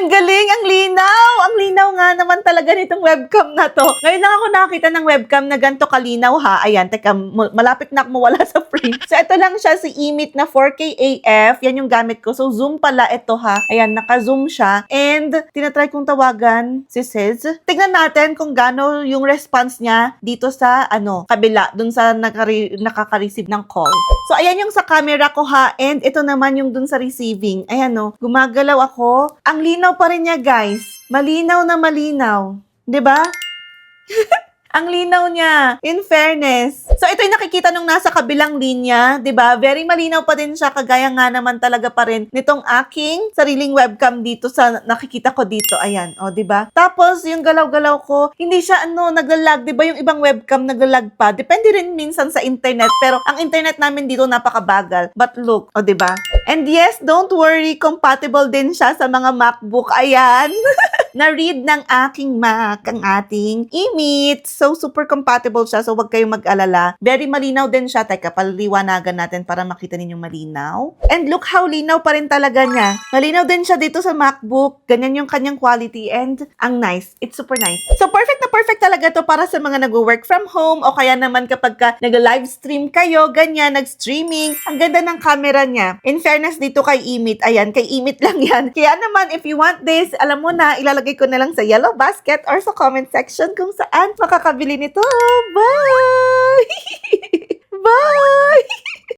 Ang galing, ang linaw! Ang linaw nga naman talaga nitong webcam na to. Ngayon lang ako nakakita ng webcam na ganito kalinaw ha. Ayan, teka, malapit na ako mawala sa frame. So, ito lang siya, si Emit na 4K AF. Yan yung gamit ko. So, zoom pala ito ha. Ayan, naka-zoom siya. And, tinatry kong tawagan si Sis. Tignan natin kung gaano yung response niya dito sa, kabila, dun sa nakaka-receive ng call. So, ayan yung sa camera ko ha. And, ito naman yung dun sa receiving. Ayan gumagalaw ako. Ang linaw pa rin niya, guys. Malinaw na malinaw. 'Di ba? Ang linaw niya, in fairness. So, ito yung nakikita nung nasa kabilang linya, 'di ba? Very malinaw pa din siya, kagaya nga naman talaga pa rin nitong aking sariling webcam dito sa nakikita ko dito. Ayan, 'di ba? Tapos, yung galaw-galaw ko, hindi siya naglalag, 'di ba? Yung ibang webcam naglalag pa. Depende rin minsan sa internet, pero ang internet namin dito napakabagal. But look, 'di ba? And yes, don't worry, compatible din siya sa mga MacBook. Ayan. Na-read ng aking Mac ang ating Emit. So, super compatible siya. So, wag kayong mag-alala. Very malinaw din siya. Teka, paliwanagan natin para makita ninyong malinaw. And look how linaw pa rin talaga niya. Malinaw din siya dito sa MacBook. Ganyan yung kanyang quality. And ang nice. It's super nice. So, perfect na perfect talaga to para sa mga nag-work from home o kaya naman kapag nag-live stream kayo, ganyan, nag-streaming. Ang ganda ng camera niya. In fairness dito kay Emit. Ayan, kay Emit lang yan. Kaya naman, if you want this, alam mo na, ilalagay ko na lang sa yellow basket or sa comment section kung saan makakabili nito. Bye! Bye!